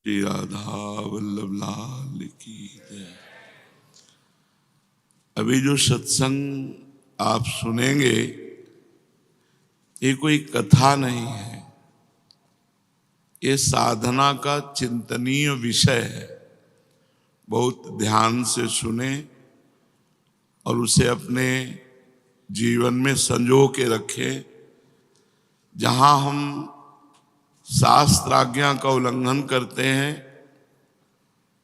श्री राधा वल्लभ लाल की जय। अभी जो सत्संग आप सुनेंगे ये कोई कथा नहीं है, ये साधना का चिंतनीय विषय है। बहुत ध्यान से सुने और उसे अपने जीवन में संजो के रखें। जहां हम शास्त्राज्ञा का उल्लंघन करते हैं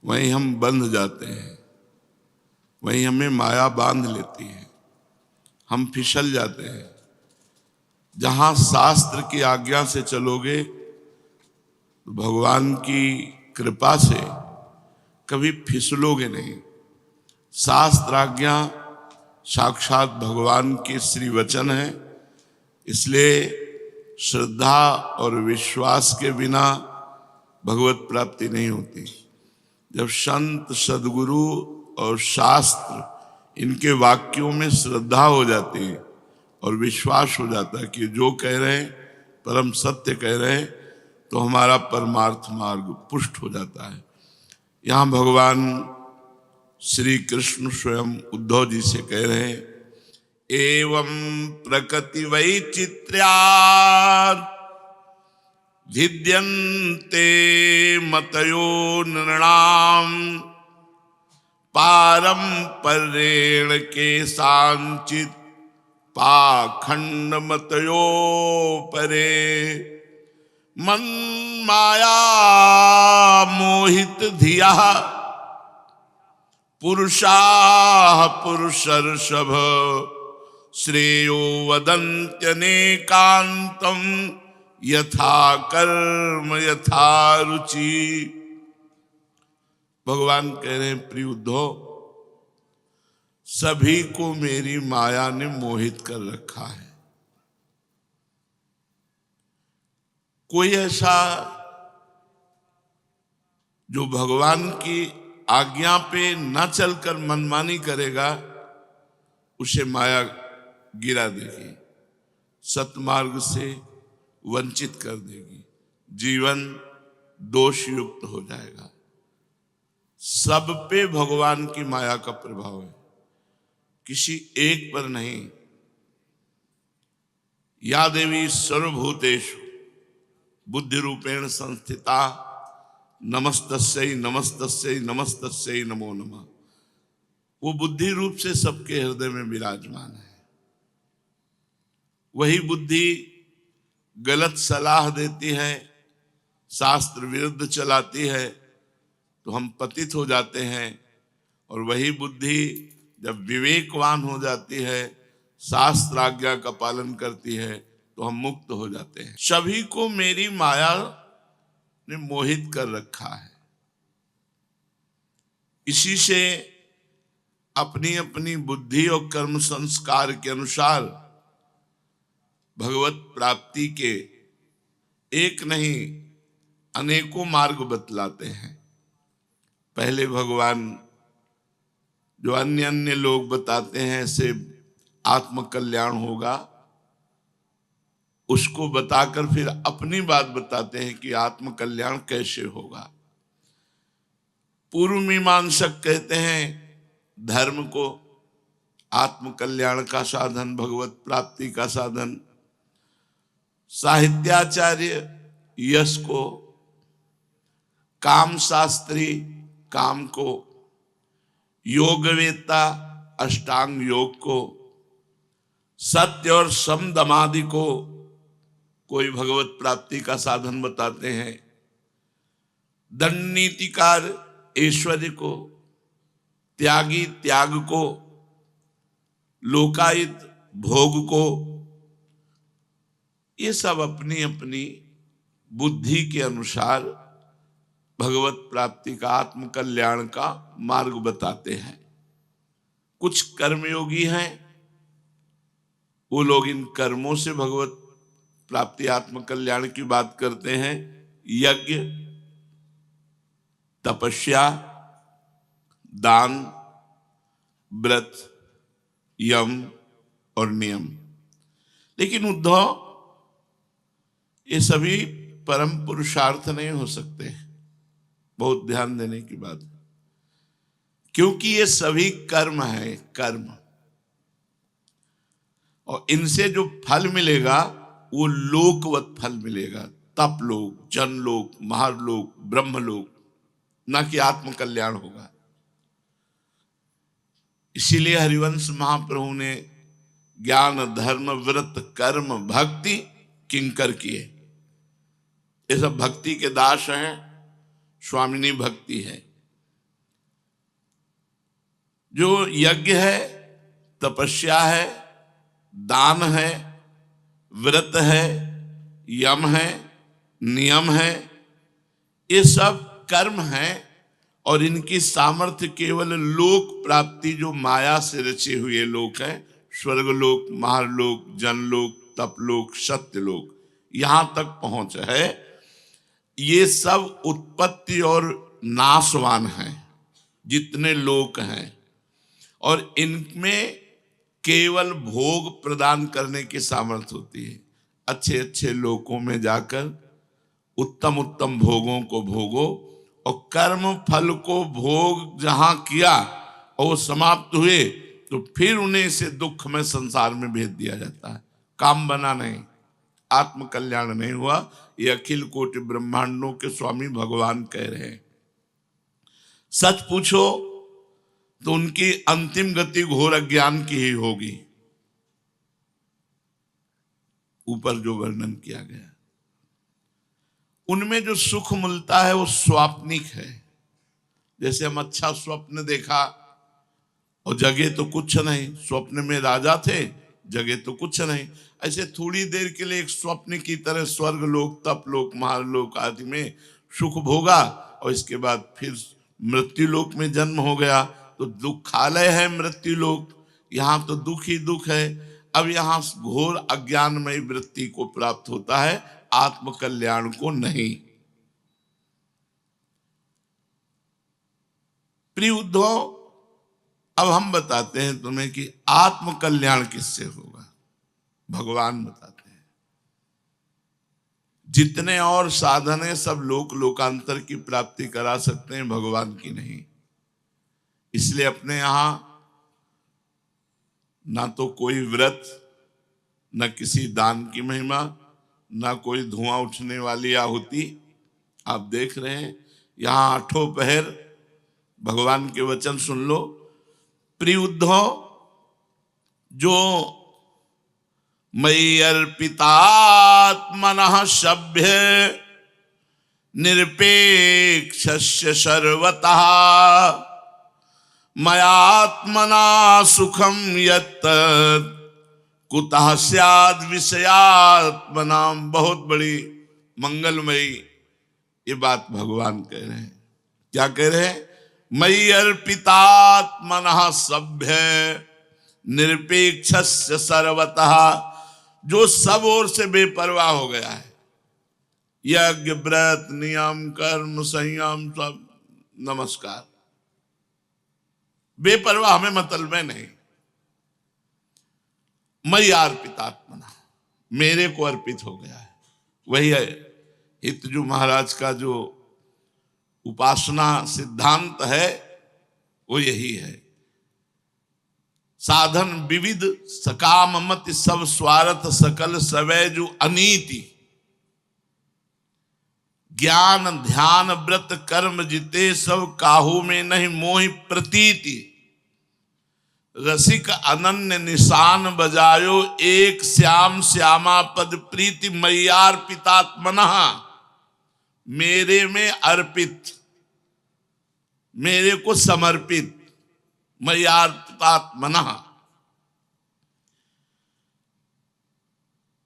वहीं हम बंध जाते हैं, वहीं हमें माया बांध लेती है, हम फिसल जाते हैं। जहां शास्त्र की आज्ञा से चलोगे तो भगवान की कृपा से कभी फिसलोगे नहीं। शास्त्राज्ञा साक्षात भगवान के श्री वचन है, इसलिए श्रद्धा और विश्वास के बिना भगवत प्राप्ति नहीं होती। जब संत सद्गुरु और शास्त्र इनके वाक्यों में श्रद्धा हो जाती है और विश्वास हो जाता है कि जो कह रहे हैं परम सत्य कह रहे हैं, तो हमारा परमार्थ मार्ग पुष्ट हो जाता है। यहाँ भगवान श्री कृष्ण स्वयं उद्धव जी से कह रहे हैं, एवं प्रकृति वैचित्र्यात् भिद्यन्ते मतयो नृणाम् पारंपरेण के सांचित पाखंड मतयो परे मन माया मोहित धिया पुरुषा पुरुषर्षभ श्रेयो वदन्त्यनेकान्तं यथा कर्म यथा रुचि। भगवान कह रहे हैं, प्रिय उद्धव, सभी को मेरी माया ने मोहित कर रखा है। कोई ऐसा जो भगवान की आज्ञा पे न चलकर मनमानी करेगा, उसे माया गिरा देगी, सतमार्ग से वंचित कर देगी, जीवन दोष युक्त हो जाएगा। सब पे भगवान की माया का प्रभाव है, किसी एक पर नहीं। या देवी सर्वभूतेषु बुद्धि रूपेण संस्थिता नमस्तस्यै नमस्तस्यै नमस्तस्यै नमो नमः। वो बुद्धि रूप से सबके हृदय में विराजमान है। वही बुद्धि गलत सलाह देती है, शास्त्र विरुद्ध चलाती है, तो हम पतित हो जाते हैं। और वही बुद्धि जब विवेकवान हो जाती है, शास्त्र आज्ञा का पालन करती है, तो हम मुक्त हो जाते हैं। सभी को मेरी माया ने मोहित कर रखा है। इसी से अपनी अपनी बुद्धि और कर्म संस्कार के अनुसार भगवत प्राप्ति के एक नहीं अनेकों मार्ग बतलाते हैं। पहले भगवान जो अन्य अन्य लोग बताते हैं ऐसे आत्म कल्याण होगा, उसको बताकर फिर अपनी बात बताते हैं कि आत्म कल्याण कैसे होगा। पूर्व मीमांसक कहते हैं धर्म को आत्म कल्याण का साधन, भगवत प्राप्ति का साधन। साहित्याचार्य यश को, काम शास्त्री काम को, योगवेत्ता अष्टांग योग को, सत्य और सम दमादि को कोई भगवत प्राप्ति का साधन बताते हैं। दंड नीतिकार ऐश्वर्य को, त्यागी त्याग को, लोकायत भोग को। ये सब अपनी अपनी बुद्धि के अनुसार भगवत प्राप्ति का आत्म कल्याण का मार्ग बताते हैं। कुछ कर्मयोगी हैं, वो लोग इन कर्मों से भगवत प्राप्ति आत्म कल्याण की बात करते हैं। यज्ञ, तपस्या, दान, व्रत, यम और नियम। लेकिन उद्धव, ये सभी परम पुरुषार्थ नहीं हो सकते। बहुत ध्यान देने की बात है, क्योंकि ये सभी कर्म है, कर्म, और इनसे जो फल मिलेगा वो लोकवत फल मिलेगा, तप लोक, जन लोक, महालोक, ब्रह्म लोक, ना कि आत्म कल्याण होगा। इसीलिए हरिवंश महाप्रभु ने ज्ञान, धर्म, व्रत, कर्म, भक्ति किंकर किए। ये सब भक्ति के दास हैं, स्वामिनी भक्ति है। जो यज्ञ है, तपस्या है, दान है, व्रत है, यम है, नियम है, ये सब कर्म है, और इनकी सामर्थ्य केवल लोक प्राप्ति, जो माया से रचे हुए लोक हैं, स्वर्गलोक, महालोक, जनलोक, तपलोक, सत्यलोक, यहां तक पहुंच है। ये सब उत्पत्ति और नाशवान हैं, जितने लोक हैं, और इनमें केवल भोग प्रदान करने की सामर्थ्य होती है। अच्छे अच्छे लोकों में जाकर उत्तम उत्तम भोगों को भोगो, और कर्म फल को भोग जहां किया और वो समाप्त हुए, तो फिर उन्हें इसे दुख में संसार में भेज दिया जाता है। काम बना नहीं, आत्म कल्याण नहीं हुआ। ये अखिल कोटि ब्रह्मांडों के स्वामी भगवान कह रहे हैं। सच पूछो तो उनकी अंतिम गति घोर अज्ञान की ही होगी, ऊपर जो वर्णन किया गया। उनमें जो सुख मिलता है वो स्वाप्निक है। जैसे हम अच्छा स्वप्न देखा और जगह तो कुछ नहीं, स्वप्न में राजा थे, जगह तो कुछ नहीं, ऐसे थोड़ी देर के लिए एक स्वप्न की तरह स्वर्ग लोक, तप लोक, महालोक आदि में सुख भोगा, और इसके बाद फिर मृत्यु लोक में जन्म हो गया। तो दुखालय है मृत्यु लोक, यहाँ तो दुख ही दुख है। अब यहाँ घोर अज्ञानमय वृत्ति को प्राप्त होता है, आत्म कल्याण को नहीं। प्रिय उद्धव, अब हम बताते हैं तुम्हें कि आत्म कल्याण किससे होगा। भगवान बताते हैं। जितने और साधन है सब लोक लोकांतर की प्राप्ति करा सकते हैं, भगवान की नहीं। इसलिए अपने यहां ना तो कोई व्रत, न किसी दान की महिमा, ना कोई धुआं उठने वाली आहुति। आप देख रहे हैं यहां आठों पहर भगवान के वचन सुन लो। प्रिय उद्धव, जो मयि अर्पितात्मनः सभ्य निरपेक्षस्य सर्वतः मयात्मना सुखम यत् कुतः स्याद् विषयात्मनाम। बहुत बड़ी मंगलमयी ये बात भगवान कह रहे हैं। क्या कह रहे हैं? मयि अर्पितात्मनः सभ्य निरपेक्षस्य सर्वतः, जो सब ओर से बेपरवाह हो गया है। यज्ञ, व्रत, नियम, कर्म, संयम, सब नमस्कार, बेपरवाह, हमें मतलब में नहीं। मयि अर्पितात्मनः, मेरे को अर्पित हो गया है। वही है हितजू महाराज का जो उपासना सिद्धांत है, वो यही है। साधन विविध सकाम मति सब स्वार्थ सकल सवैजु अनीति, ज्ञान ध्यान व्रत कर्म जिते सब काहू में नहीं मोहि प्रतीति। रसिक अनन्य निशान बजायो एक श्याम श्यामा पद प्रीति मय्यार्पितात्मनः, मेरे में अर्पित, मेरे को समर्पित, मय्यार्पितात्मनः,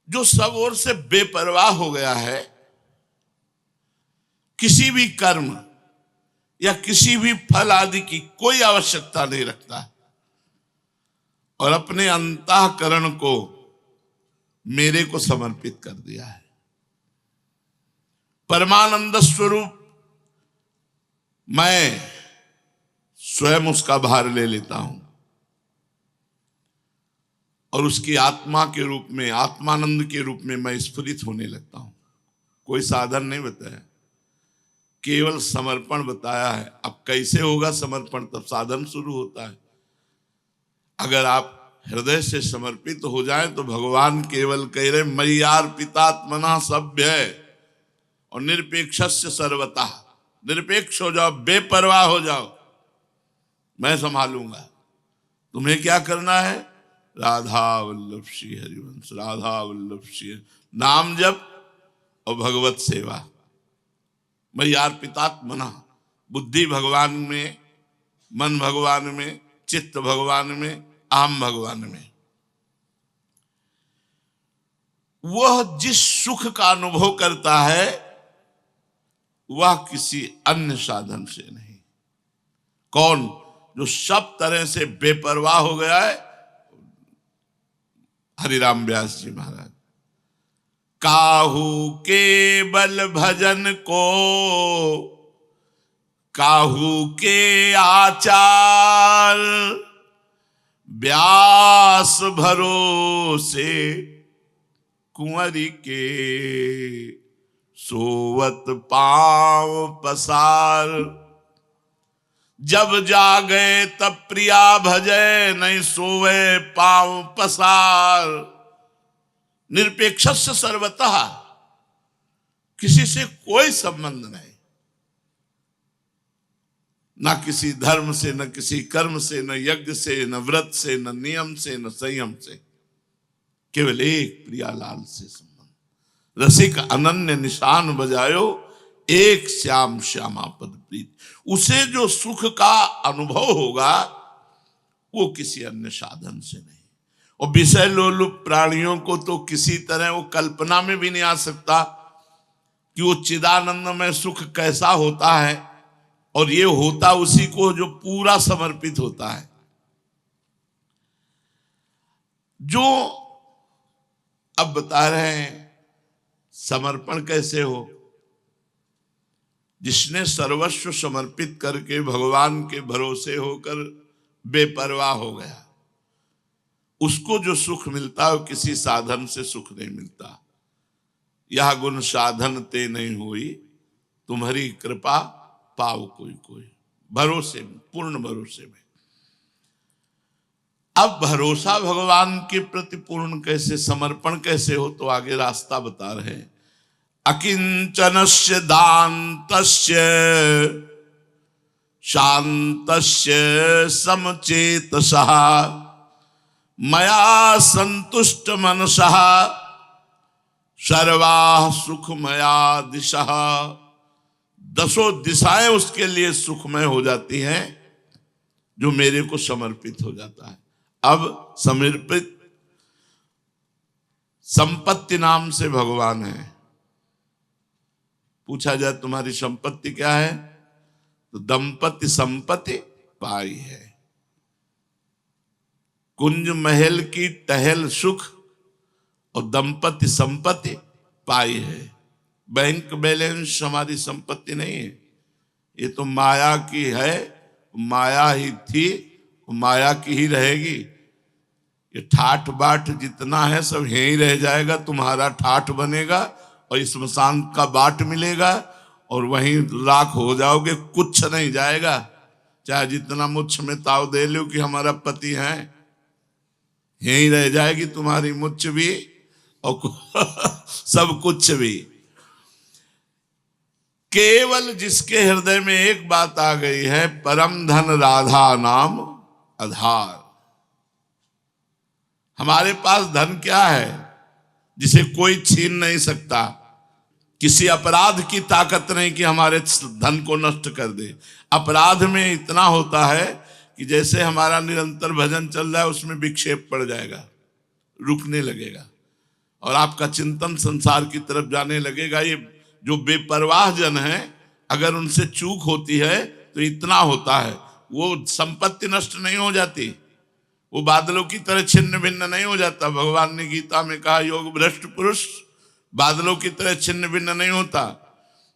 जो सब ओर से बेपरवाह हो गया है, किसी भी कर्म या किसी भी फल आदि की कोई आवश्यकता नहीं रखता है, और अपने अंतःकरण को मेरे को समर्पित कर दिया है। परमानंद स्वरूप मैं स्वयं उसका भार ले लेता हूं, और उसकी आत्मा के रूप में, आत्मानंद के रूप में मैं स्फुरित होने लगता हूं। कोई साधन नहीं बताया, केवल समर्पण बताया है। अब कैसे होगा समर्पण, तब साधन शुरू होता है। अगर आप हृदय से समर्पित हो जाए तो भगवान केवल कह रहे मय्यार्पितात्मना सभ्य और निरपेक्षस्य सर्वतः, निरपेक्ष हो जाओ, बेपरवाह हो जाओ, मैं संभालूंगा। तुम्हें क्या करना है? राधा वल्लभ श्री हरिवंश, राधा वल्लभ श्री नाम जप और भगवत सेवा। मय्यार्पितात्मना, बुद्धि भगवान में, मन भगवान में, चित्त भगवान में, अहम भगवान में। वह जिस सुख का अनुभव करता है वह किसी अन्य साधन से नहीं। कौन? जो सब तरह से बेपरवाह हो गया है। हरिराम व्यास जी महाराज, काहू केवल भजन को, काहू के आचार, व्यास भरोसे कुंवरी के, सोवत पांव पसार। जब जागे तब प्रिया भजे, नहीं सोवे पांव पसार। निरपेक्षस्य सर्वतः, किसी से कोई संबंध नहीं, ना किसी धर्म से, न किसी कर्म से, न यज्ञ से, न व्रत से, न नियम से, न संयम से, केवल एक प्रियालाल से संबंध। रसिक अनन्य निशान बजायो, एक श्याम श्यामा पद प्रीत। उसे जो सुख का अनुभव होगा वो किसी अन्य साधन से नहीं। और विषय लोलुप प्राणियों को तो किसी तरह वो कल्पना में भी नहीं आ सकता कि वो चिदानंद में सुख कैसा होता है। और ये होता उसी को जो पूरा समर्पित होता है। जो अब बता रहे हैं समर्पण कैसे हो। जिसने सर्वस्व समर्पित करके भगवान के भरोसे होकर बेपरवाह हो गया, उसको जो सुख मिलता है वो किसी साधन से सुख नहीं मिलता। यह गुण साधन ते नहीं हुई, तुम्हारी कृपा पाओ कोई कोई। भरोसे में, पूर्ण भरोसे में। अब भरोसा भगवान के प्रति पूर्ण कैसे, समर्पण कैसे हो, तो आगे रास्ता बता रहे हैं। अकिंचनस्य दान्तस्य शान्तस्य समचेतसः मया संतुष्ट मनसः सर्वाः सुखमया दिशः। दसों दिशाएं उसके लिए सुखमय हो जाती हैं जो मेरे को समर्पित हो जाता है। अब समर्पित संपत्ति नाम से भगवान है। पूछा जाए तुम्हारी संपत्ति क्या है, तो दंपति संपत्ति पाई है। कुंज महल की टहल सुख और दंपति संपत्ति पाई है। बैंक बैलेंस हमारी संपत्ति नहीं है, ये तो माया की है। माया ही थी, माया की ही रहेगी। ये ठाठ बाट जितना है सब यहीं रह जाएगा। तुम्हारा ठाठ बनेगा और स्मशान का बाट मिलेगा और वहीं राख हो जाओगे, कुछ नहीं जाएगा। चाहे जितना मुच्छ में ताव दे लो कि हमारा पति है, यहीं रह जाएगी तुम्हारी मुच्छ भी और सब कुछ भी। केवल जिसके हृदय में एक बात आ गई है, परम धन राधा नाम आधार। हमारे पास धन क्या है जिसे कोई छीन नहीं सकता। किसी अपराध की ताकत नहीं कि हमारे धन को नष्ट कर दे। अपराध में इतना होता है कि जैसे हमारा निरंतर भजन चल रहा है उसमें विक्षेप पड़ जाएगा, रुकने लगेगा और आपका चिंतन संसार की तरफ जाने लगेगा। ये जो बेपरवाह जन है, अगर उनसे चूक होती है तो इतना होता है, वो संपत्ति नष्ट नहीं हो जाती, वो बादलों की तरह छिन्न भिन्न नहीं हो जाता। भगवान ने गीता में कहा योग भ्रष्ट पुरुष बादलों की तरह छिन्न भिन्न नहीं होता।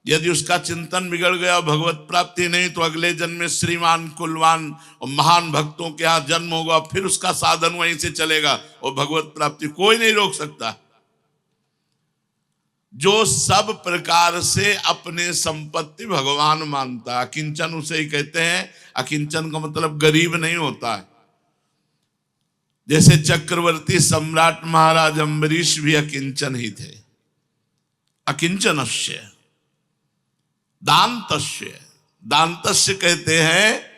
यदि उसका चिंतन बिगड़ गया और भगवत प्राप्ति नहीं, तो अगले जन्म में श्रीमान कुलवान और महान भक्तों के यहाँ जन्म होगा, फिर उसका साधन वहीं से चलेगा और भगवत प्राप्ति कोई नहीं रोक सकता। जो सब प्रकार से अपने संपत्ति भगवान मानता है। अकिंचन उसे ही कहते हैं। अकिंचन का मतलब गरीब नहीं होता है। जैसे चक्रवर्ती सम्राट महाराज अम्बरीश भी अकिंचन ही थे। अकिंचनस्य दान्तस्य, दान्तस्य कहते हैं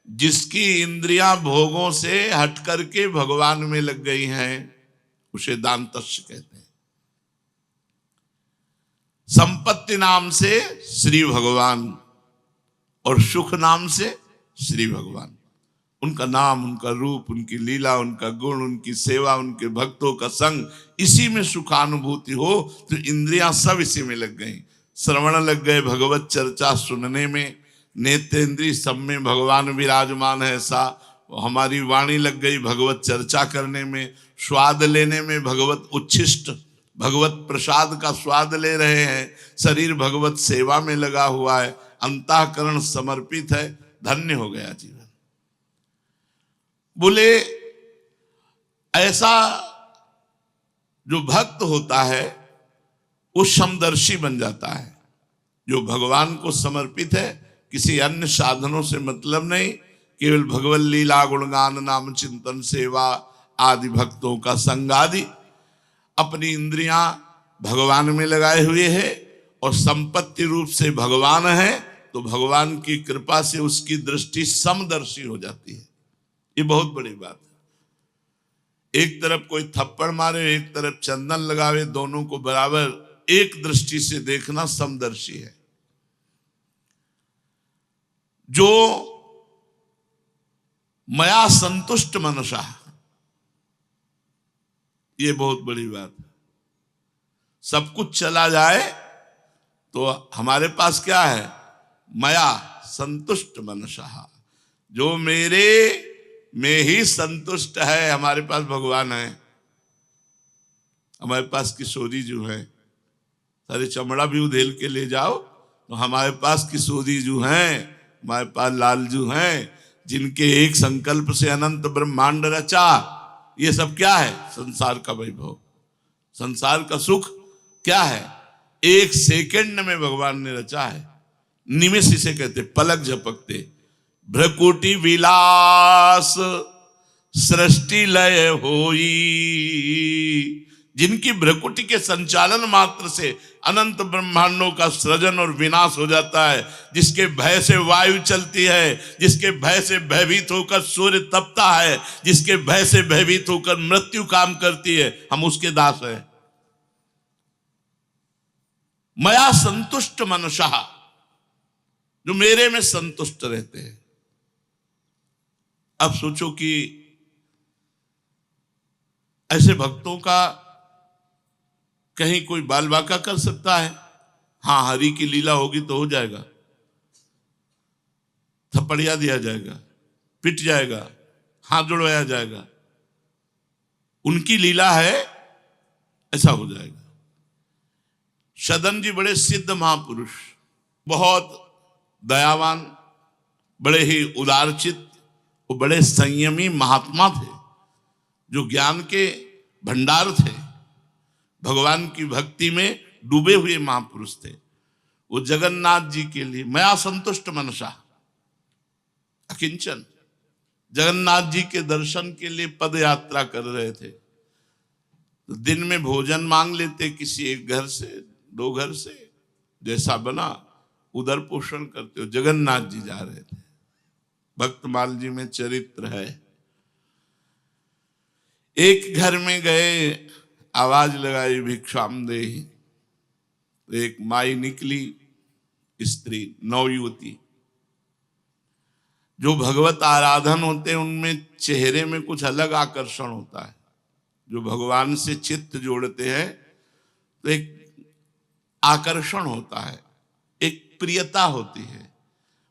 जिसकी इंद्रियां भोगों से हट करके भगवान में लग गई हैं, उसे दान्तस्य कहते हैं। संपत्ति नाम से श्री भगवान और सुख नाम से श्री भगवान। उनका नाम, उनका रूप, उनकी लीला, उनका गुण, उनकी सेवा, उनके भक्तों का संग, इसी में सुखानुभूति हो तो इंद्रियां सब इसी में लग गई। श्रवण लग गए भगवत चर्चा सुनने में, नेत्रेंद्रिय सब में भगवान विराजमान है ऐसा। हमारी वाणी लग गई भगवत चर्चा करने में, स्वाद लेने में, भगवत उच्छिष्ट भगवत प्रसाद का स्वाद ले रहे हैं, शरीर भगवत सेवा में लगा हुआ है, अंतःकरण समर्पित है, धन्य हो गया जीवन। बोले ऐसा जो भक्त होता है वो समदर्शी बन जाता है। जो भगवान को समर्पित है, किसी अन्य साधनों से मतलब नहीं, केवल भगवत लीला गुणगान नाम चिंतन सेवा आदि भक्तों का संग आदि, अपनी इंद्रियां भगवान में लगाए हुए है और संपत्ति रूप से भगवान है, तो भगवान की कृपा से उसकी दृष्टि समदर्शी हो जाती है। ये बहुत बड़ी बात है। एक तरफ कोई थप्पड़ मारे, एक तरफ चंदन लगावे, दोनों को बराबर एक दृष्टि से देखना समदर्शी है। जो मया संतुष्ट मनसा, ये बहुत बड़ी बात है। सब कुछ चला जाए तो हमारे पास क्या है? मया संतुष्ट मनसा, जो मेरे में ही संतुष्ट है। हमारे पास भगवान है, हमारे पास किशोरी जो है, सारे चमड़ा भी उधेल के ले जाओ तो हमारे पास किशोरी जो हैं, हमारे पास लालजू हैं, जिनके एक संकल्प से अनंत ब्रह्मांड रचा। ये सब क्या है? संसार का वैभव, संसार का सुख क्या है? एक सेकंड में भगवान ने रचा है। निमिष इसे कहते, पलक झपकते। भ्रकुटी विलास सृष्टि लय होई, जिनकी भ्रकुटी के संचालन मात्र से अनंत ब्रह्मांडों का सृजन और विनाश हो जाता है, जिसके भय से वायु चलती है, जिसके भय से भयभीत होकर सूर्य तपता है, जिसके भय से भयभीत होकर मृत्यु काम करती है, हम उसके दास हैं। मया संतुष्ट मनसा, जो मेरे में संतुष्ट रहते हैं। अब सोचो कि ऐसे भक्तों का कहीं कोई बाल बाका कर सकता है? हाँ, हरि की लीला होगी तो हो जाएगा, थप्पड़िया दिया जाएगा, पिट जाएगा, हाथ जोड़वाया जाएगा। उनकी लीला है, ऐसा हो जाएगा। सदन जी बड़े सिद्ध महापुरुष, बहुत दयावान, बड़े ही उदारचित, वो बड़े संयमी महात्मा थे, जो ज्ञान के भंडार थे, भगवान की भक्ति में डूबे हुए महापुरुष थे। वो जगन्नाथ जी के लिए मया संतुष्ट मनसा, अकिंचन, जगन्नाथ जी के दर्शन के लिए पद यात्रा कर रहे थे। तो दिन में भोजन मांग लेते किसी एक घर से, दो घर से, जैसा बना उधर पोषण करते हो। जगन्नाथ जी जा रहे थे। भक्तमाल जी में चरित्र है, एक घर में गए, आवाज लगाई भिक्षाम देहि, तो एक माई निकली, स्त्री, नवयुवती। जो भगवत आराधन होते हैं उनमें चेहरे में कुछ अलग आकर्षण होता है। जो भगवान से चित्त जोड़ते हैं तो एक आकर्षण होता है, एक प्रियता होती है।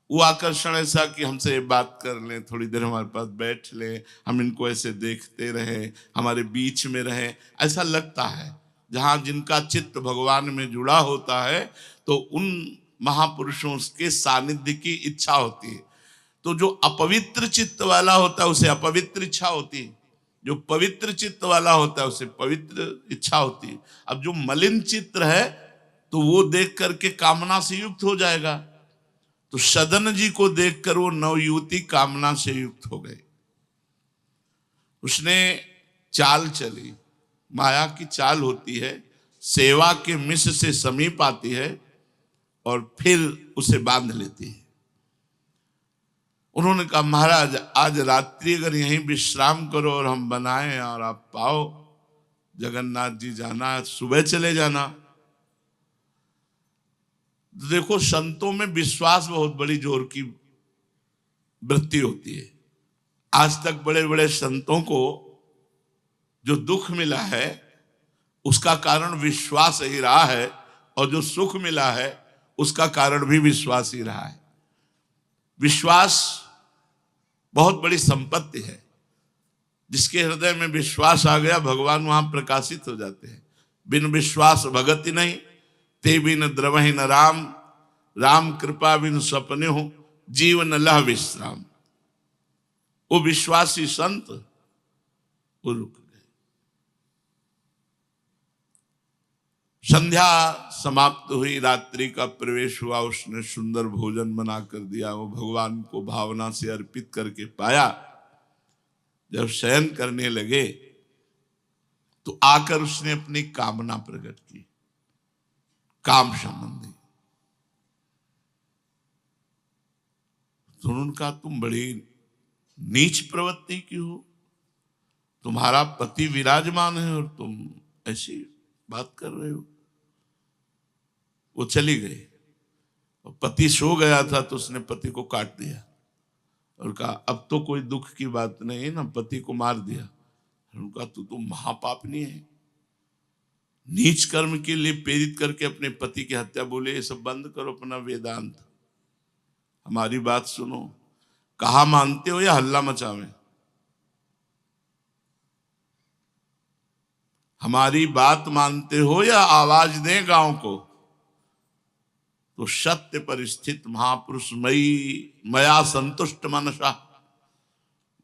वो आकर्षण ऐसा कि हमसे बात कर लें, थोड़ी देर हमारे पास बैठ लें, हम इनको ऐसे देखते रहें, हमारे बीच में रहें, ऐसा लगता है। जहाँ जिनका चित्त भगवान में जुड़ा होता है तो उन महापुरुषों के सानिध्य की इच्छा होती है। तो जो अपवित्र चित्त वाला होता है उसे अपवित्र इच्छा होती है, जो पवित्र चित्त वाला होता है उसे पवित्र इच्छा होती है। अब जो मलिन चित्त है तो वो देख करके कामना से युक्त हो जाएगा। तो सदन जी को देखकर वो नवयुवती कामना से युक्त हो गई। उसने चाल चली, माया की चाल होती है, सेवा के मिश से समीप आती है और फिर उसे बांध लेती है। उन्होंने कहा महाराज आज रात्रि अगर यहीं विश्राम करो और हम बनाएं और आप पाओ, जगन्नाथ जी जाना है, सुबह चले जाना। देखो संतों में विश्वास बहुत बड़ी जोर की वृत्ति होती है। आज तक बड़े बड़े संतों को जो दुख मिला है उसका कारण विश्वास ही रहा है, और जो सुख मिला है उसका कारण भी विश्वास ही रहा है। विश्वास बहुत बड़ी संपत्ति है। जिसके हृदय में विश्वास आ गया भगवान वहां प्रकाशित हो जाते हैं। बिन विश्वास भगति नहीं, ते बिन द्रवहि न राम, राम कृपा बिन सपने हो, जीवन लह विश्राम। वो विश्वासी संत वो रुक गए। संध्या समाप्त हुई, रात्रि का प्रवेश हुआ, उसने सुंदर भोजन बना कर दिया, वो भगवान को भावना से अर्पित करके पाया। जब शयन करने लगे तो आकर उसने अपनी कामना प्रकट की, काम संबंधी। तो उनका तुम बड़ी नीच प्रवृत्ति की हो, तुम्हारा पति विराजमान है और तुम ऐसी बात कर रहे हो। वो चली गई और पति सो गया था तो उसने पति को काट दिया और कहा अब तो कोई दुख की बात नहीं ना, पति को मार दिया। उनका तो महापापनी है, नीच कर्म के लिए प्रेरित करके अपने पति की हत्या। बोले ये सब बंद करो अपना वेदांत, हमारी बात सुनो। कहा मानते हो या हल्ला मचावे? हमारी बात मानते हो या आवाज दें गांव को? तो सत्य पर स्थित महापुरुष मई मया संतुष्ट मनसा,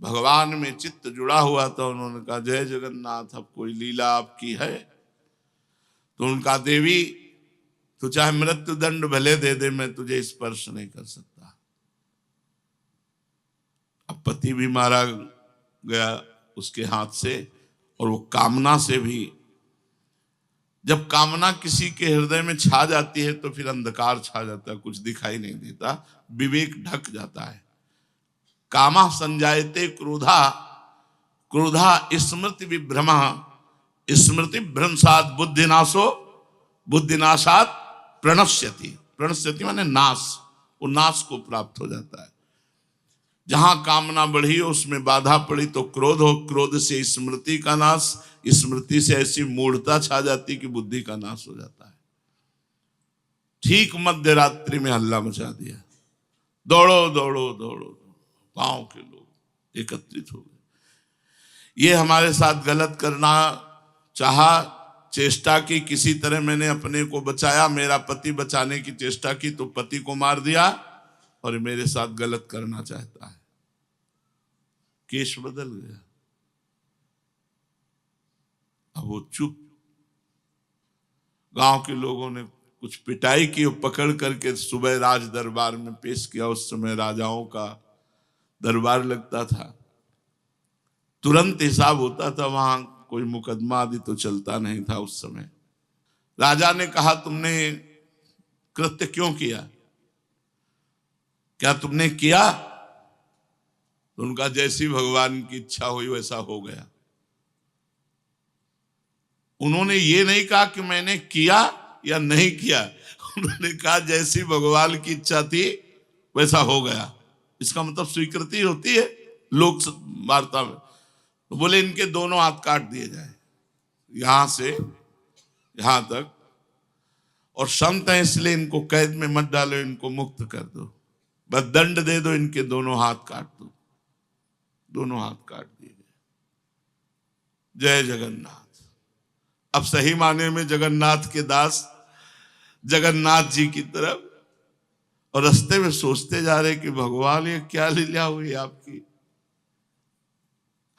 भगवान में चित्त जुड़ा हुआ था। उन्होंने कहा जय जगन्नाथ, अब कोई लीला आपकी है? तो उनका देवी तो चाहे मृत्यु दंड भले दे दे, मैं तुझे स्पर्श नहीं कर सकता। अब पति भी मारा गया उसके हाथ से, और वो कामना से भी। जब कामना किसी के हृदय में छा जाती है तो फिर अंधकार छा जाता है, कुछ दिखाई नहीं देता, विवेक ढक जाता है। कामा संजायते क्रोधा, क्रोधा स्मृति विभ्रमा, स्मृति भ्रंशात बुद्धिनाशो, बुद्धिनाशात प्रणश्यति। प्रणश्यति माने नाश, वो नाश को प्राप्त हो जाता है। जहां कामना बढ़ी उसमें बाधा पड़ी तो क्रोध हो, क्रोध से स्मृति का नाश, स्मृति से ऐसी मूढ़ता छा जाती कि बुद्धि का नाश हो जाता है। ठीक मध्य रात्रि में हल्ला मचा दिया, दौड़ो दौड़ो दौड़ो, गांव के लोग एकत्रित हो गए। ये हमारे साथ गलत करना चाहा, चेष्टा की, किसी तरह मैंने अपने को बचाया, मेरा पति बचाने की चेष्टा की तो पति को मार दिया, और मेरे साथ गलत करना चाहता है। केस बदल गया। अब वो चुप। गांव के लोगों ने कुछ पिटाई की, पकड़ करके सुबह राज दरबार में पेश किया। उस समय राजाओं का दरबार लगता था, तुरंत हिसाब होता था, वहां कोई मुकदमा आदि तो चलता नहीं था उस समय। राजा ने कहा तुमने कृत्य क्यों किया, क्या तुमने किया? तो उनका जैसी भगवान की इच्छा हुई वैसा हो गया। उन्होंने ये नहीं कहा कि मैंने किया या नहीं किया, उन्होंने कहा जैसी भगवान की इच्छा थी वैसा हो गया। इसका मतलब स्वीकृति होती है लोक वार्ता में। तो बोले इनके दोनों हाथ काट दिए जाए, यहां से यहां तक, और संत है इसलिए इनको कैद में मत डालो, इनको मुक्त कर दो, बस दंड दे दो, इनके दोनों हाथ काट दो। दोनों हाथ काट दिए गए। जय जगन्नाथ। अब सही माने में जगन्नाथ के दास जगन्नाथ जी की तरफ, और रास्ते में सोचते जा रहे कि भगवान ये क्या लीला हुई आपकी।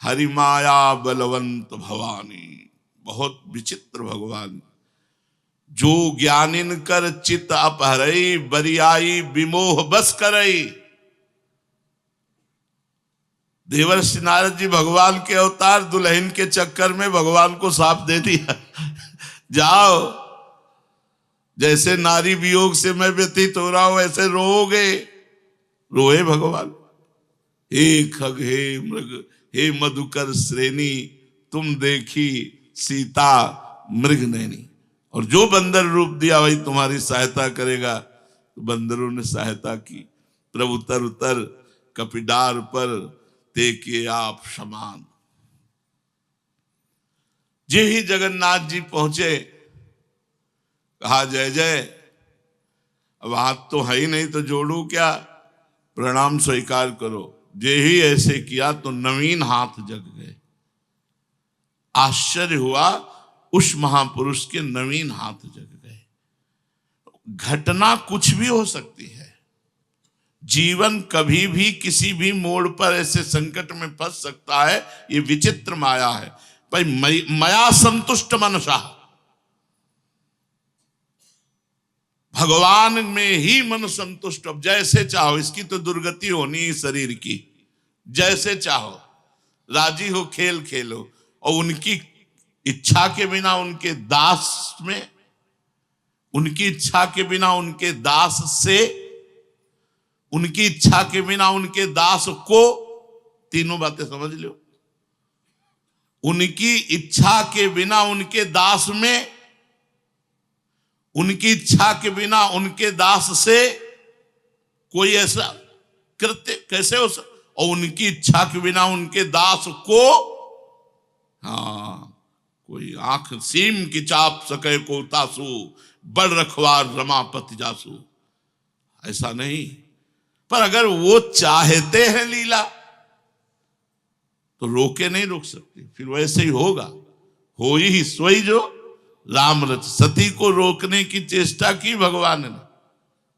हरि माया बलवंत भवानी, बहुत विचित्र भगवान। जो ज्ञानिन कर चित अपहरई, बरियाई विमोह बस करई। देवर्षि नारद जी भगवान के अवतार, दुल्हन के चक्कर में भगवान को साफ दे दिया जाओ, जैसे नारी वियोग से मैं व्यतीत हो रहा हूं ऐसे रोओगे। रोए भगवान। हे खग हे मृग हे मधुकर श्रेणी, तुम देखी सीता मृग नैनी। और जो बंदर रूप दिया वही तुम्हारी सहायता करेगा। तो बंदरों ने सहायता की। प्रभु उतर उतर कपिडार पर ते के आप समान। जे ही जगन्नाथ जी पहुंचे, कहा जय जय। अब हाथ तो है ही नहीं तो जोड़ू क्या, प्रणाम स्वीकार करो। जे ही ऐसे किया तो नवीन हाथ जग गए। आश्चर्य हुआ, उस महापुरुष के नवीन हाथ जग गए। घटना कुछ भी हो सकती है। जीवन कभी भी किसी भी मोड़ पर ऐसे संकट में फंस सकता है। ये विचित्र माया है भाई। माया संतुष्ट मनसा, भगवान में ही मन संतुष्ट। अब जैसे चाहो, इसकी तो दुर्गति होनी ही शरीर की। जैसे चाहो राजी हो, खेल खेलो। और उनकी इच्छा के बिना उनके दास में, उनकी इच्छा के बिना उनके दास से, उनकी इच्छा के बिना उनके दास को, तीनों बातें समझ लो। उनकी इच्छा के बिना उनके दास में, उनकी इच्छा के बिना उनके दास से कोई ऐसा कृत्य कैसे हो सकता। और उनकी इच्छा के बिना उनके दास को, हाँ, कोई आंख सीम की चाप सके को तासु, बड़ रखवार रमापति जासु, ऐसा नहीं। पर अगर वो चाहते हैं लीला तो रोके नहीं रोक सकते, फिर वैसे ही होगा। हो ही सोई जो राम रच। सती को रोकने की चेष्टा की भगवान ने,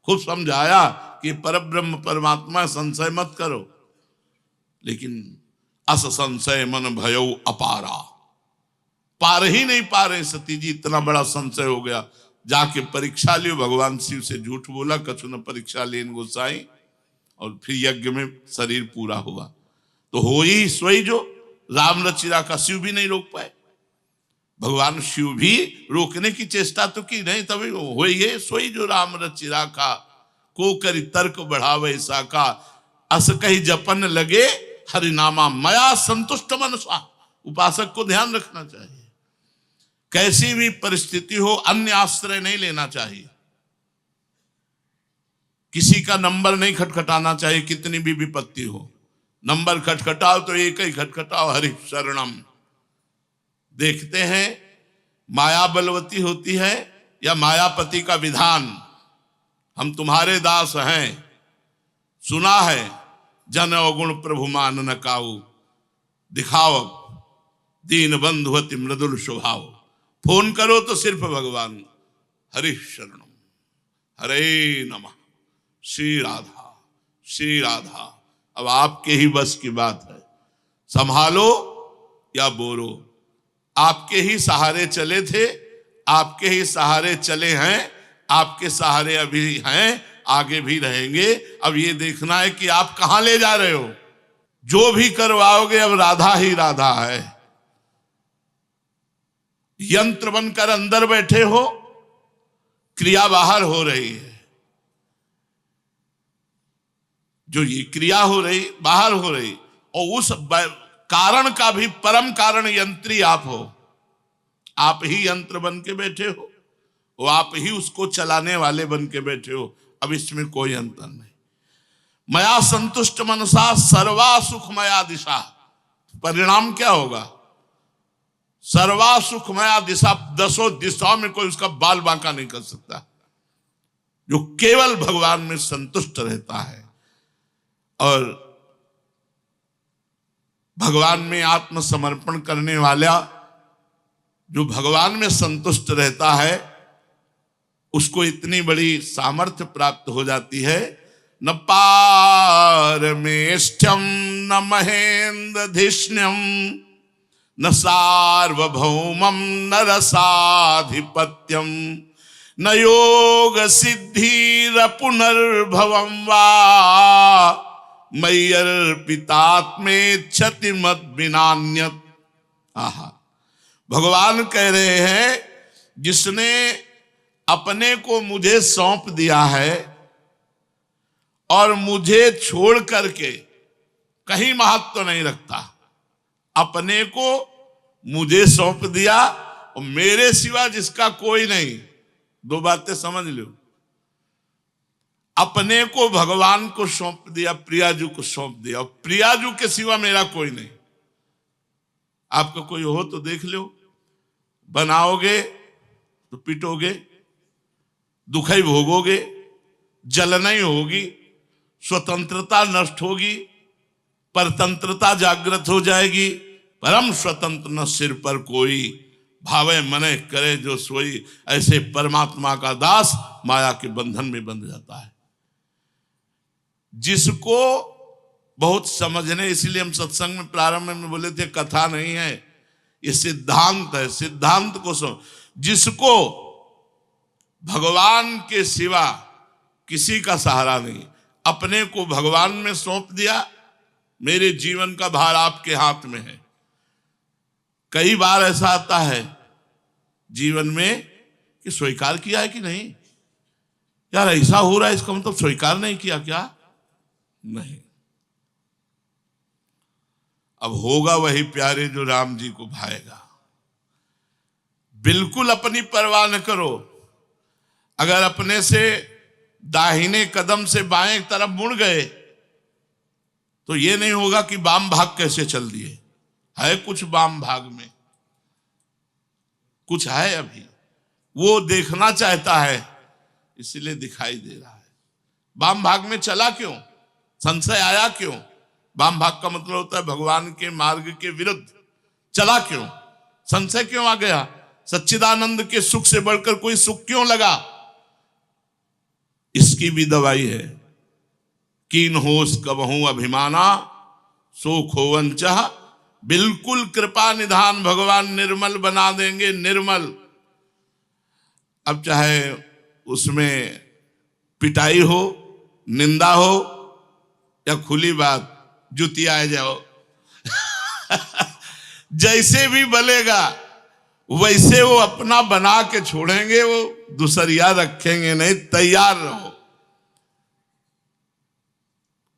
खूब समझाया कि परब्रह्म परमात्मा, संशय मत करो। लेकिन अस संशय मन भयौ अपारा, पार ही नहीं पा रहे सती जी। इतना बड़ा संशय हो गया। जाके परीक्षा लियो। भगवान शिव से झूठ बोला, कछु न परीक्षा लेन गोसाई। और फिर यज्ञ में शरीर पूरा हुआ। तो हो ही सोई जो राम रचिरा का, शिव भी नहीं रोक पाए। भगवान शिव भी रोकने की चेष्टा तो की नहीं, तभी हो ये सोई जो राम रचिरा का, को करी तर्क बढ़ावे साका, अस कही जपन लगे हरिनामा, मया संतुष्ट मनसा। उपासक को ध्यान रखना चाहिए, कैसी भी परिस्थिति हो अन्य आश्रय नहीं लेना चाहिए। किसी का नंबर नहीं खटखटाना चाहिए, कितनी भी विपत्ति हो। नंबर खटखटाओ तो एक ही खटखटाओ, हरि शरणम। देखते हैं माया बलवती होती है या मायापति का विधान। हम तुम्हारे दास हैं। सुना है जन अवगुण प्रभु मान न काऊ, दिखाओ दीन बंधु अति मृदुल स्वभाव। फोन करो तो सिर्फ भगवान, हरि शरणम, हरे नमः, श्री राधा, श्री राधा। अब आपके ही बस की बात है, संभालो या बोलो। आपके ही सहारे चले थे, आपके ही सहारे चले हैं, आपके सहारे अभी हैं, आगे भी रहेंगे। अब ये देखना है कि आप कहां ले जा रहे हो। जो भी करवाओगे अब राधा ही राधा है। यंत्र बनकर अंदर बैठे हो, क्रिया बाहर हो रही है। जो ये क्रिया हो रही बाहर हो रही, और उस कारण का भी परम कारण यंत्री आप हो। आप ही यंत्र बन के बैठे हो, वो आप ही उसको चलाने वाले बन के बैठे हो। अब इसमें कोई अंतर नहीं। मया संतुष्ट मनसा सर्वा सुखमया दिशा। परिणाम क्या होगा? सर्वा सुखमया दिशा, दसों दिशाओं में कोई उसका बाल बांका नहीं कर सकता। जो केवल भगवान में संतुष्ट रहता है और भगवान में आत्मसमर्पण करने वाला, जो भगवान में संतुष्ट रहता है, उसको इतनी बड़ी सामर्थ्य प्राप्त हो जाती है। न पारमेष्ठ्यम न महेन्द्रधिष्ण्यम न सार्वभौमम न रसाधिपत्यम न योग सिद्धिर पुनर्भवं वा मयि अर्पितात्मेच्छति मद विनान्यत्। आहा, भगवान कह रहे हैं जिसने अपने को मुझे सौंप दिया है और मुझे छोड़ करके कहीं महत्व नहीं रखता, अपने को मुझे सौंप दिया और मेरे सिवा जिसका कोई नहीं। दो बातें समझ लो, अपने को भगवान को सौंप दिया, प्रियाजू को सौंप दिया, और प्रियाजू के सिवा मेरा कोई नहीं। आपका कोई हो तो देख लो, बनाओगे तो पिटोगे, दुखई भोगोगे, जलना ही होगी, स्वतंत्रता नष्ट होगी, परतंत्रता जागृत हो जाएगी। परम स्वतंत्र न सिर पर कोई, भावे मने करे जो सोई। ऐसे परमात्मा का दास माया के बंधन में बंध जाता है। जिसको बहुत समझने, इसलिए हम सत्संग में प्रारंभ में बोले थे कथा नहीं है, ये सिद्धांत है। सिद्धांत को समझ, जिसको भगवान के सिवा किसी का सहारा नहीं, अपने को भगवान में सौंप दिया, मेरे जीवन का भार आपके हाथ में है। कई बार ऐसा आता है जीवन में कि स्वीकार किया है कि नहीं, यार ऐसा हो रहा है, इसका मतलब स्वीकार नहीं किया क्या? नहीं। अब होगा वही प्यारे जो राम जी को भाएगा। बिल्कुल अपनी परवाह न करो। अगर अपने से दाहिने कदम से बाएं तरफ मुड़ गए तो ये नहीं होगा कि वाम भाग कैसे चल दिए। है कुछ वाम भाग में, कुछ है अभी, वो देखना चाहता है इसलिए दिखाई दे रहा है। वाम भाग में चला क्यों? संशय आया क्यों? वाम भाग का मतलब होता है भगवान के मार्ग के विरुद्ध। चला क्यों? संशय क्यों आ गया? सच्चिदानंद के सुख से बढ़कर कोई सुख क्यों लगा? इसकी भी दवाई है। कीन होस कबहू अभिमाना सो खोवन चाह, बिल्कुल कृपा निधान भगवान निर्मल बना देंगे, निर्मल। अब चाहे उसमें पिटाई हो, निंदा हो, या खुली बात जुतिया जाओ जैसे भी बलेगा वैसे वो अपना बना के छोड़ेंगे, वो दूसरिया रखेंगे नहीं। तैयार रहो।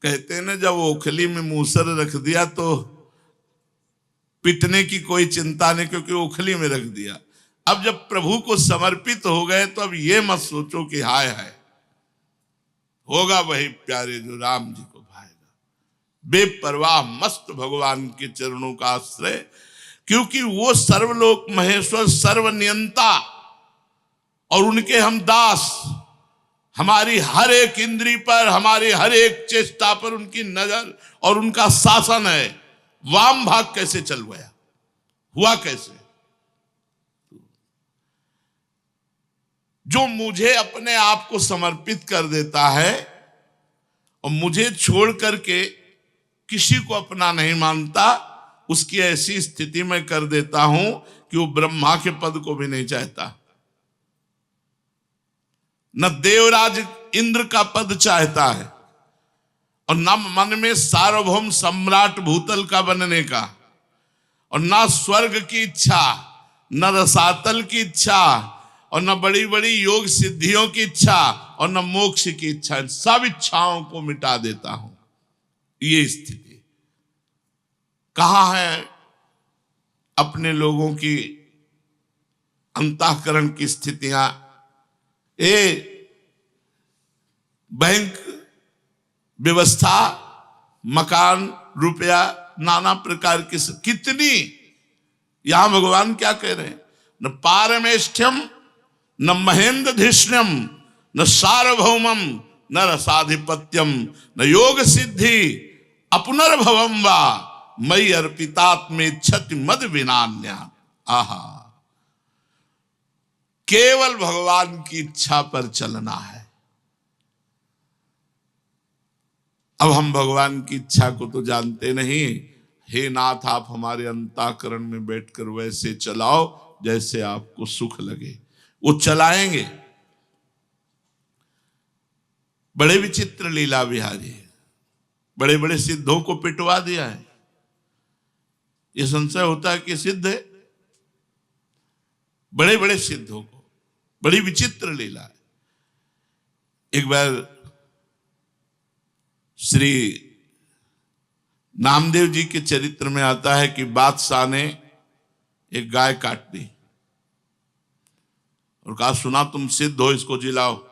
कहते हैं ना, जब ओखली में मूसर रख दिया तो पिटने की कोई चिंता नहीं, क्योंकि ओखली में रख दिया। अब जब प्रभु को समर्पित हो गए तो अब ये मत सोचो कि हाय है, होगा वही प्यारे जो राम जी को भाएगा। बेपरवाह मस्त भगवान के चरणों का आश्रय, क्योंकि वो सर्वलोक महेश्वर, सर्वनियंता, और उनके हम दास। हमारी हर एक इंद्री पर, हमारी हर एक चेष्टा पर उनकी नजर और उनका शासन है। वाम भाग कैसे चल गया? हुआ कैसे? जो मुझे अपने आप को समर्पित कर देता है और मुझे छोड़ करके किसी को अपना नहीं मानता, उसकी ऐसी स्थिति में कर देता हूं कि वो ब्रह्मा के पद को भी नहीं चाहता, न देवराज इंद्र का पद चाहता है, और न मन में सार्वभौम सम्राट भूतल का बनने का, और न स्वर्ग की इच्छा, न रसातल की इच्छा, और न बड़ी बड़ी योग सिद्धियों की इच्छा, और न मोक्ष की इच्छा। सब इच्छाओं को मिटा देता हूं। ये स्थिति कहां है अपने लोगों की अंतःकरण की स्थितियां? बैंक व्यवस्था, मकान, रुपया, नाना प्रकार की कितनी। यहां भगवान क्या कह रहे हैं? न पारमेष्ठ्यम, न महेंद्रधिष्ण्यम, न सार्वभौमम, न रसाधिपत्यम, न योग सिद्धि अपुनर्भवम वा मयि अर्पितात्मेच्छति मद विनान्या। आहा, केवल भगवान की इच्छा पर चलना है। अब हम भगवान की इच्छा को तो जानते नहीं। हे नाथ, आप हमारे अंतःकरण में बैठकर वैसे चलाओ जैसे आपको सुख लगे। वो चलाएंगे, बड़े विचित्र लीला बिहारी है, बड़े बड़े सिद्धों को पिटवा दिया है। ये संशय होता है कि सिद्ध है, बड़े बड़े सिद्धों को, बड़ी विचित्र लीला है। एक बार श्री नामदेव जी के चरित्र में आता है कि बादशाह ने एक गाय काट दी और कहा, सुना तुम सिद्ध हो, इसको जिलाओ,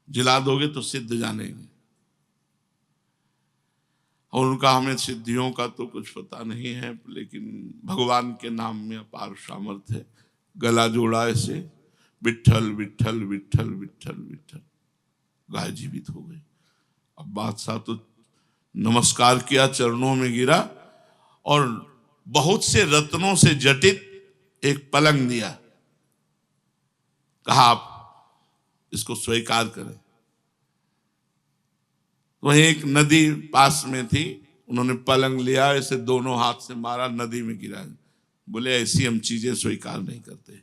जिला दोगे तो सिद्ध जानेंगे। और उनका, हमें सिद्धियों का तो कुछ पता नहीं है, लेकिन भगवान के नाम में अपार सामर्थ्य है। गला जोड़ा ऐसे, विट्ठल विट्ठल विट्ठल विट्ठल विट्ठल, गाय जीवित हो गई। अब बादशाह तो नमस्कार किया, चरणों में गिरा और बहुत से रत्नों से जटित एक पलंग दिया, कहा आप इसको स्वीकार करें। वहीं एक नदी पास में थी, उन्होंने पलंग लिया, ऐसे दोनों हाथ से मारा, नदी में गिरा। बोले ऐसी हम चीजें स्वीकार नहीं करते।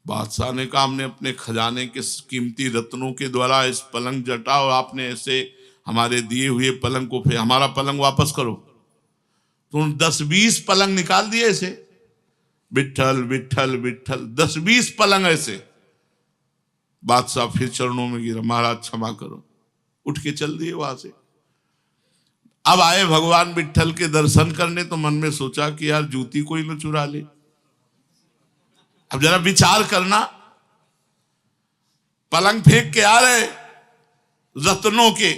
बादशाह ने कहा, हमने अपने खजाने के कीमती रत्नों के द्वारा इस पलंग जटा और आपने ऐसे हमारे दिए हुए पलंग को, फिर हमारा पलंग वापस करो। तो 10-20 पलंग निकाल दिए ऐसे, विट्ठल विट्ठल विट्ठल, 10-20 पलंग ऐसे। बादशाह फिर चरणों में गिरा, महाराज क्षमा करो, उठ के चल दिए वहां से। अब आए भगवान विट्ठल के दर्शन करने, तो मन में सोचा कि यार जूती कोई न चुरा ले। अब जरा विचार करना, पलंग फेंक के आ रहे रत्नों के,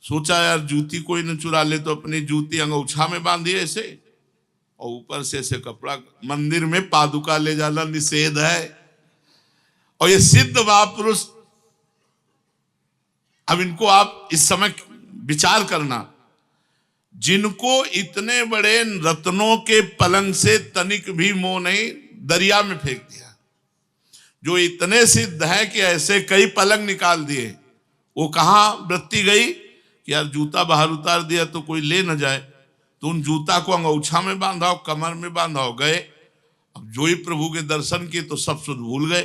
सोचा यार जूती कोई न चुरा ले, तो अपनी जूती अंगूछा में बांधी ऐसे, और ऊपर से ऐसे कपड़ा। मंदिर में पादुका ले जाना निषेध है, और ये सिद्ध महापुरुष, अब इनको आप इस समय विचार करना, जिनको इतने बड़े रत्नों के पलंग से तनिक भी मोह नहीं, दरिया में फेंक दिया। जो इतने सिद्ध है कि ऐसे कई पलंग निकाल दिए, वो कहां वृत्ति गई कि यार जूता बाहर उतार दिया तो कोई ले न जाए, तो उन जूता को अंगूछा में बांधा, कमर में बांधा, गए। अब जो ही प्रभु के दर्शन किए तो सब सुध भूल गए।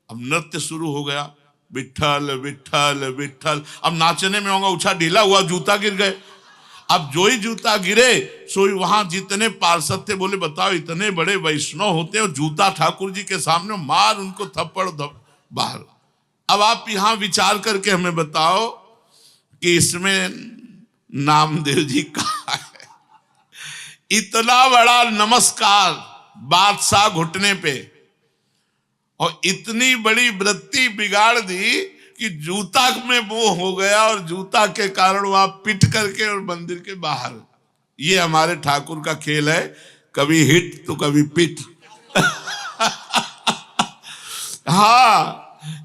अब नृत्य शुरू हो गया, विट्ठल विट्ठल विट्ठल। अब नाचने में अंगूछा ढीला हुआ, जूता गिर गए। अब जो ही जूता गिरे, सो वहां जितने पार्षद थे बोले, बताओ इतने बड़े वैष्णव होते हो, जूता ठाकुर जी के सामने, मार उनको थप्पड़ बाहर। अब आप यहां विचार करके हमें बताओ कि इसमें नामदेव जी कहा है? इतना बड़ा नमस्कार बादशाह घुटने पे, और इतनी बड़ी वृत्ति बिगाड़ दी कि जूता में मोह हो गया, और जूता के कारण वहां पिट करके और मंदिर के बाहर। ये हमारे ठाकुर का खेल है, कभी हिट तो कभी पिट। हाँ,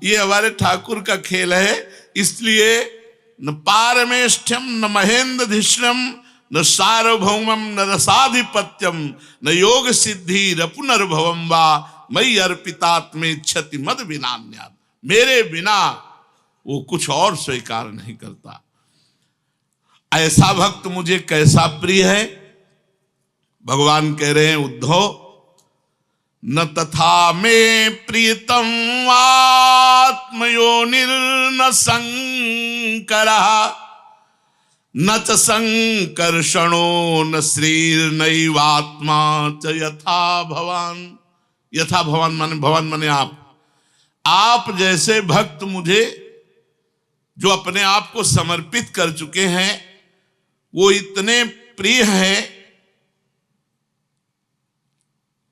ये हमारे ठाकुर का खेल है। इसलिए न पारमेष्ठ्यम न महेंद्रधिष्णम न सार्वभौमम न रसाधिपत्यम न योग सिद्धि रपुनर्भवम वा मई अर्पितात्मे क्षति मद विनान्यात्। मेरे बिना वो कुछ और स्वीकार नहीं करता। ऐसा भक्त मुझे कैसा प्रिय है। भगवान कह रहे हैं, उद्धव न तथा में प्रियतम आत्मयोनिर्न संकरा न च संकर्षणो न श्रीर्नैवात्मा च यथा भवान। यथा भवान माने, भवान माने आप जैसे भक्त मुझे जो अपने आप को समर्पित कर चुके हैं, वो इतने प्रिय हैं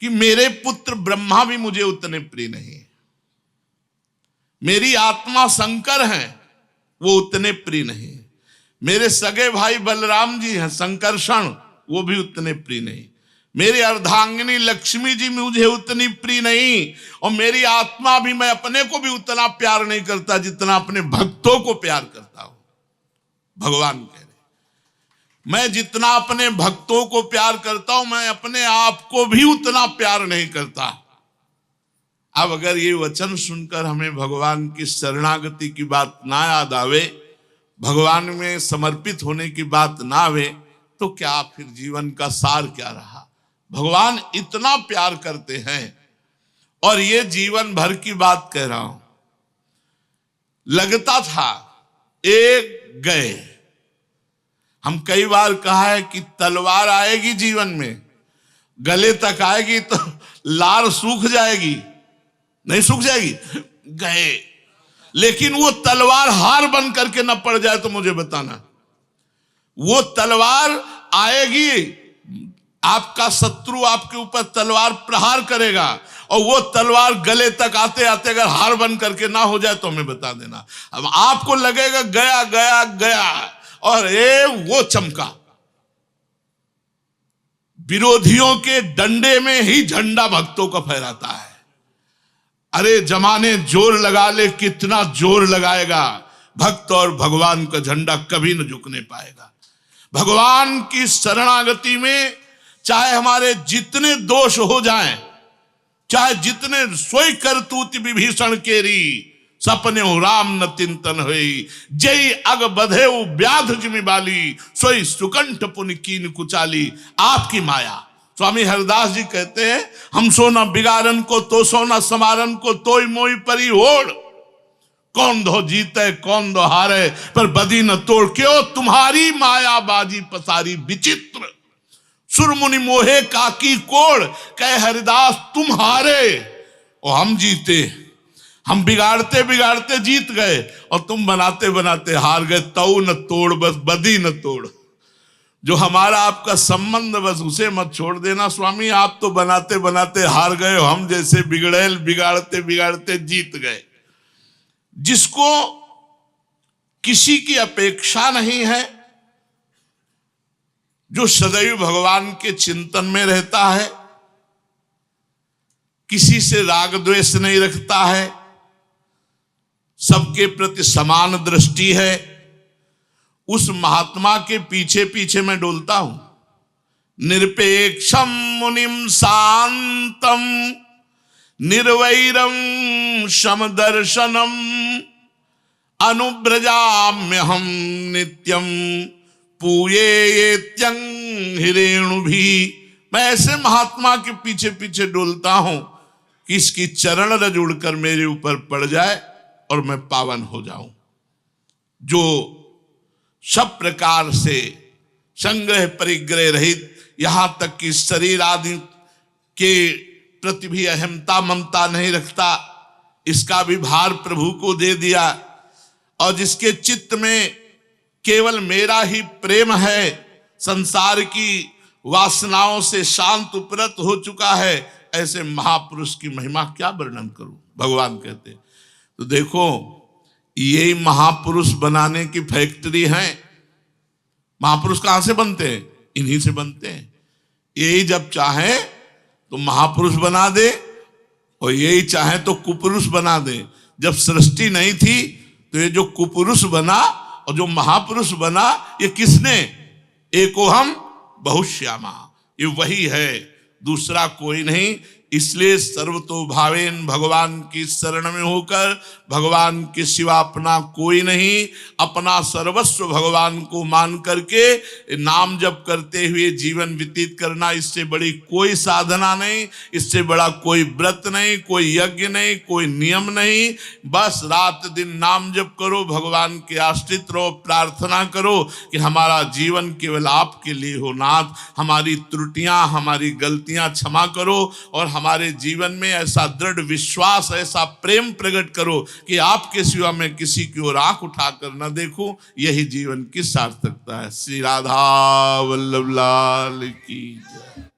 कि मेरे पुत्र ब्रह्मा भी मुझे उतने प्रिय नहीं। मेरी आत्मा शंकर है, वो उतने प्रिय नहीं। मेरे सगे भाई बलराम जी हैं संकर्षण, वो भी उतने प्रिय नहीं। मेरी अर्धांगिनी लक्ष्मी जी मुझे उतनी प्रिय नहीं, और मेरी आत्मा भी, मैं अपने को भी उतना प्यार नहीं करता जितना अपने भक्तों को प्यार करता हूं। भगवान कह रहे, मैं जितना अपने भक्तों को प्यार करता हूं, मैं अपने आप को भी उतना प्यार नहीं करता। अब अगर ये वचन सुनकर हमें भगवान की शरणागति की बात ना याद आवे, भगवान में समर्पित होने की बात ना आवे, तो क्या फिर जीवन का सार क्या रहा। भगवान इतना प्यार करते हैं, और ये जीवन भर की बात कह रहा हूं। लगता था एक गए। हम कई बार कहा है कि तलवार आएगी जीवन में, गले तक आएगी तो लार सूख जाएगी, नहीं सूख जाएगी, गए। लेकिन वो तलवार हार बन करके न पड़ जाए तो मुझे बताना। वो तलवार आएगी, आपका शत्रु आपके ऊपर तलवार प्रहार करेगा, और वो तलवार गले तक आते आते अगर हार बन करके ना हो जाए तो हमें बता देना। अब आपको लगेगा गया गया गया, और वो चमका। विरोधियों के डंडे में ही झंडा भक्तों का फहराता है। अरे जमाने जोर लगा ले, कितना जोर लगाएगा, भक्त और भगवान का झंडा कभी न झुकने पाएगा। भगवान की शरणागति में चाहे हमारे जितने दोष हो जाएं, चाहे जितने सोई करतूत विभीषण केरी, सपने हो राम न चिंतन हुई, जय अग बधे व्याध जिमि बाली, सोई सुकंठ पुन कीन कुचाली। आपकी माया। स्वामी हरिदास जी कहते हैं, हम सो न बिगाड़न को तो सो न समारन को, तोय मोई परी होड़, कौन दो जीते कौन दो हारे, पर बदी न तोड़, क्यों तुम्हारी माया बाजी पसारी विचित्र, सुरमुनि मोहे काकी कोड़, कहे हरिदास तुम हारे और हम जीते। हम बिगाड़ते बिगाड़ते जीत गए और तुम बनाते बनाते हार गए। तऊ न तोड़ बस बदी न तोड़। जो हमारा आपका संबंध बस उसे मत छोड़ देना स्वामी। आप तो बनाते बनाते हार गए, हम जैसे बिगड़ैल बिगाड़ते बिगाड़ते जीत गए। जिसको किसी की अपेक्षा नहीं है, जो सदैव भगवान के चिंतन में रहता है, किसी से राग द्वेष नहीं रखता है, सबके प्रति समान दृष्टि है, उस महात्मा के पीछे पीछे मैं डोलता हूं। निरपेक्षम मुनिम शांतम निर्वैरम समदर्शनम अनुव्रजाम्य हम नित्यम पूये त्यंग हिरेणु भी। मैं ऐसे महात्मा के पीछे पीछे डोलता हूं कि इसकी चरण रज उड़कर मेरे ऊपर पड़ जाए और मैं पावन हो जाऊं। जो सब प्रकार से संग्रह परिग्रह रहित, यहां तक कि शरीर आदि के प्रति भी अहमता ममता नहीं रखता, इसका भी भार प्रभु को दे दिया, और जिसके चित्त में केवल मेरा ही प्रेम है, संसार की वासनाओं से शांत उपरत हो चुका है, ऐसे महापुरुष की महिमा क्या वर्णन करूं। भगवान कहते तो देखो, यही महापुरुष बनाने की फैक्ट्री है। महापुरुष कहां से बनते हैं? इन्हीं से बनते हैं। यही जब चाहे तो महापुरुष बना दे, और यही चाहे तो कुपुरुष बना दे। जब सृष्टि नहीं थी तो ये जो कुपुरुष बना और जो महापुरुष बना, ये किसने? एको हम बहुश्यामा, ये वही है, दूसरा कोई नहीं। इसलिए सर्वतो भावेन भगवान की शरण में होकर, भगवान के सिवा अपना कोई नहीं, अपना सर्वस्व भगवान को मान करके नाम जप करते हुए जीवन व्यतीत करना, इससे बड़ी कोई साधना नहीं, इससे बड़ा कोई व्रत नहीं, कोई यज्ञ नहीं, कोई नियम नहीं। बस रात दिन नाम जप करो, भगवान के आश्रित रहो, प्रार्थना करो कि हमारा जीवन केवल आपके लिए हो नाथ। हमारी त्रुटियां, हमारी गलतियां क्षमा करो, और हमारे जीवन में ऐसा दृढ़ विश्वास, ऐसा प्रेम प्रकट करो कि आपके सिवा मैं किसी की ओर आंख उठाकर न देखूं। यही जीवन की सार्थकता है। श्री राधा वल्लभ लाल की जय।